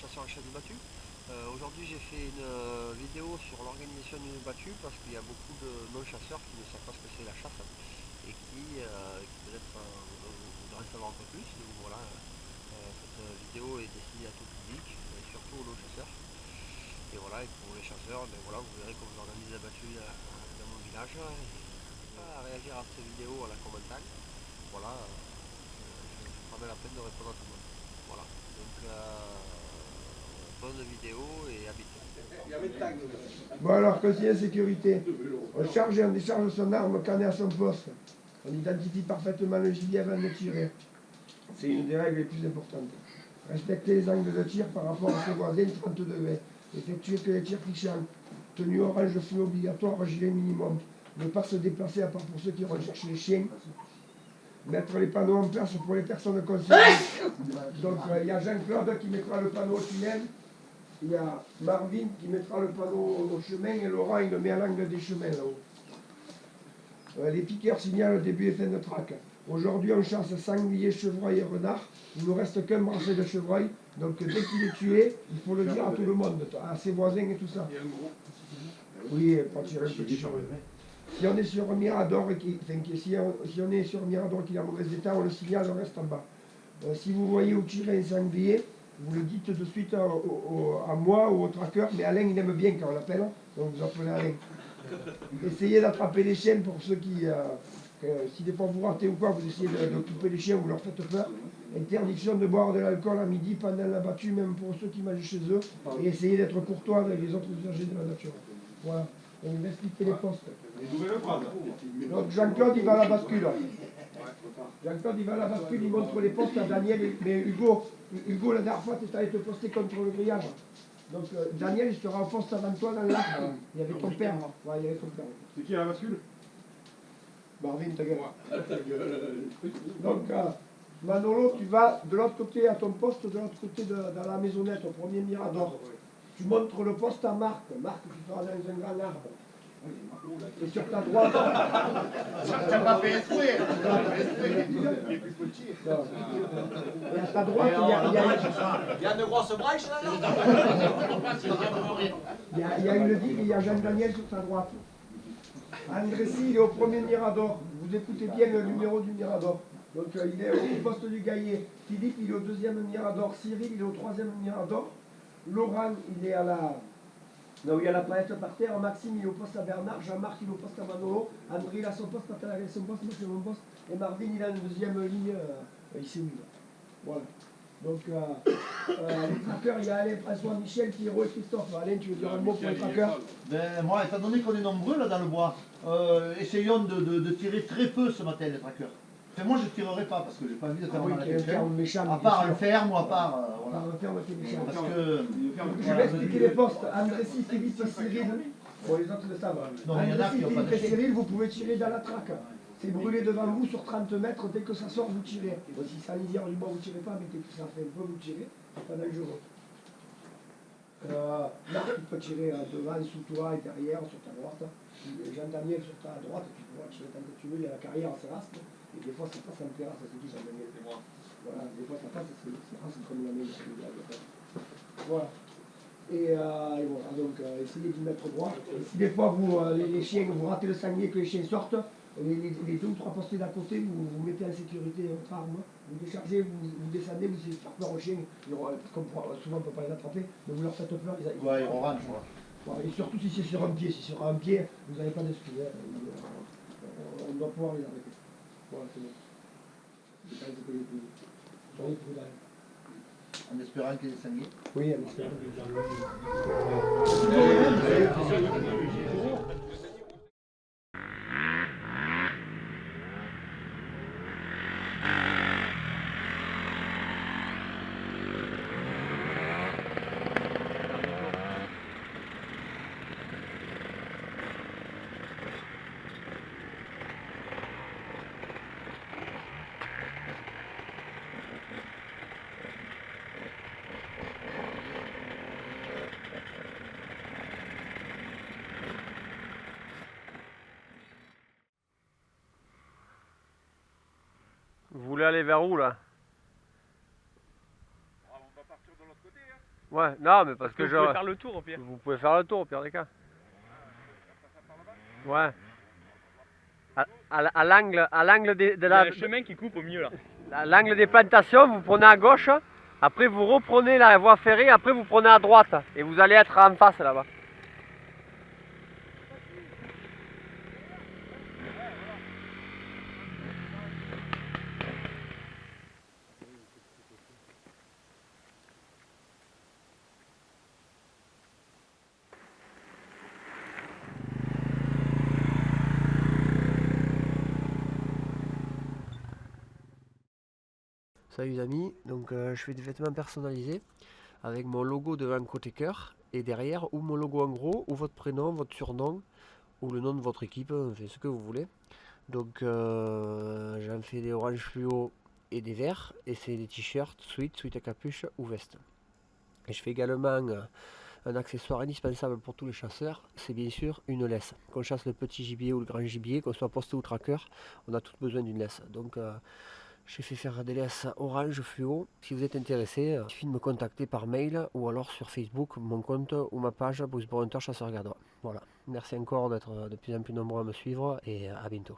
chasseurs et chasse battues. Aujourd'hui j'ai fait une vidéo sur l'organisation d'une battue parce qu'il y a beaucoup de non-chasseurs qui ne savent pas ce que c'est la chasse et qui peut-être voudraient savoir un peu plus. Donc voilà, cette vidéo est destinée à tout public, et surtout aux non-chasseurs. Et voilà, et pour les chasseurs, ben voilà, vous verrez comment j'organise la battue dans mon village. N'hésitez pas à réagir à cette vidéo en la commentant. Voilà, je prendrai la peine de répondre à tout le monde. Voilà, donc bonne vidéo et habitude. Bon alors, conseiller de sécurité, on charge et on décharge son arme quand on est à son poste. On identifie parfaitement le gibier avant de tirer. C'est une des règles les plus importantes. Respecter les angles de tir par rapport à ses voisins, 30 degrés. Effectuer que les tirs fichants. Tenue orange de feu obligatoire, gilet minimum. Ne pas se déplacer à part pour ceux qui recherchent les chiens. Mettre les panneaux en place pour les personnes concernées. Donc il y a Jean-Claude qui mettra le panneau au tunnel. Il y a Marvin qui mettra le panneau au chemin et Laurent il le met à l'angle des chemins là-haut. Les piqueurs signalent le début et fin de traque. Aujourd'hui on chasse sanglier, chevreuil et renard. Il ne nous reste qu'un bracelet de chevreuil. Donc dès qu'il est tué, il faut le dire à tout le monde, à ses voisins et tout ça. Oui, pas tirer le petit chevreuil. Si on est sur un mirador, si on est sur un mirador qui est en mauvais état, on le signale, on reste en bas. Si vous voyez où tirer un sanglier, vous le dites de suite à moi ou au tracker, mais Alain il aime bien quand on l'appelle, donc vous appelez Alain. Essayez d'attraper les chiens pour ceux qui, si des fois vous ratez ou quoi, vous essayez d'occuper les chiens, vous leur faites peur. Interdiction de boire de l'alcool à midi pendant la battue, même pour ceux qui mangent chez eux, et essayez d'être courtois avec les autres usagers de la nature. Voilà, on va expliquer les postes. Donc Jean-Claude il va à la bascule. Jean-Claude il va à la bascule, il montre les postes à Daniel, mais Hugo la dernière fois tu allé te poster contre le grillage. Donc Daniel il sera au poste avant toi dans l'arc. Il y avait ton père. Ouais, il y avait ton père. C'est qui à la bascule? Marvin, ta gueule. Donc Manolo, tu vas de l'autre côté à ton poste, de l'autre côté dans la maisonnette, au premier mirador. Tu montres le poste à Marc. Marc, tu seras dans un grand arbre. Et sur ta droite. Ça m'a fait exprès. Il est plus petit. Et à ta droite, Il y a une grosse brèche là. il y a une digue et il y a Jean-Daniel sur ta droite. André-Cy, il est au premier mirador. Vous écoutez bien le numéro du mirador. Donc il est au poste du Gaillet. Philippe, il est au deuxième mirador. Cyril, il est au troisième mirador. Laurent, il est à la... Là où il y a la palette par terre. Maxime, il est au poste à Bernard. Jean-Marc, il est au poste à Manolo. André, il a son poste. Nathalie, il a son poste. Moi, j'ai mon poste. Et Marvin, il a une deuxième ligne. Ici où il est. Voilà. Donc, les trackers, il y a Alain, François, Michel, Pierrot et Christophe. Alain, tu veux dire un mot pour les trackers? Ben, moi, étant donné qu'on est nombreux là dans le bois, essayons de tirer très peu ce matin les trackers. Enfin, moi je ne tirerai pas parce que j'ai pas envie de faire mal à quelqu'un. À part le ferme ou à part. Voilà. Parce que. Je vais expliquer les postes. André-Cy, Philippe et Cyril. Bon, les autres le savent. André-Cy, Philippe et Cyril, vous pouvez tirer dans la traque. C'est brûlé devant vous sur 30 mètres. Dès que ça sort, vous tirez. Bon, si c'est à lisière du bois, vous ne tirez pas, mais dès que ça fait un peu, vous tirez. C'est pas dangereux. Marc, tu peux tirer devant, sous toi et derrière, sur ta droite. Jean-Daniel sur ta droite, tu peux tirer tant que tu veux. Il y a la carrière en terrasse. Et des fois, ça passe en terrasse, c'est tout Jean-Daniel. Voilà, des fois, ça passe, c'est comme la main. Voilà. Et voilà, donc essayez d'y mettre droit. Et si des fois, vous, les chiens, vous ratez le sanglier, que les chiens sortent, les deux ou trois postés d'à côté, vous mettez en sécurité votre arme, vous déchargez, vous descendez, vous essayez de faire peur aux chiens, parce qu'on souvent on ne peut pas les attraper, mais vous leur faites peur, Ouais, ils rentrent, je vois. Voilà, et surtout si c'est sur un pied, si sur un pied, vous n'avez pas d'excuse, on doit pouvoir les arrêter. Voilà, c'est bon. C'est pas les plus. Soyez prudents. En espérant qu'il y ait des sangliers. Oui, en espérant. Vous voulez aller vers où là? On va partir de l'autre côté. Hein. Ouais, non, mais parce que Vous pouvez faire le tour au pire. Vous pouvez faire le tour au pire des cas. Ouais. À l'angle de Il y a un chemin qui coupe au milieu là. À l'angle des plantations, vous prenez à gauche, après vous reprenez la voie ferrée, après vous prenez à droite et vous allez être en face là-bas. Salut les amis, donc je fais des vêtements personnalisés avec mon logo devant côté cœur et derrière ou mon logo en gros ou votre prénom, votre surnom ou le nom de votre équipe, fait ce que vous voulez. Donc j'en fais des orange fluo et des verts et c'est des t-shirts, sweat à capuche ou veste. Et je fais également un accessoire indispensable pour tous les chasseurs, c'est bien sûr une laisse. Qu'on chasse le petit gibier ou le grand gibier, qu'on soit posté ou tracker, on a tous besoin d'une laisse. Donc j'ai fait faire des laisses orange fluo. Si vous êtes intéressé, il suffit de me contacter par mail ou alors sur Facebook, mon compte ou ma page Bruce Hunter Chasseur Gardois. Voilà, merci encore d'être de plus en plus nombreux à me suivre et à bientôt.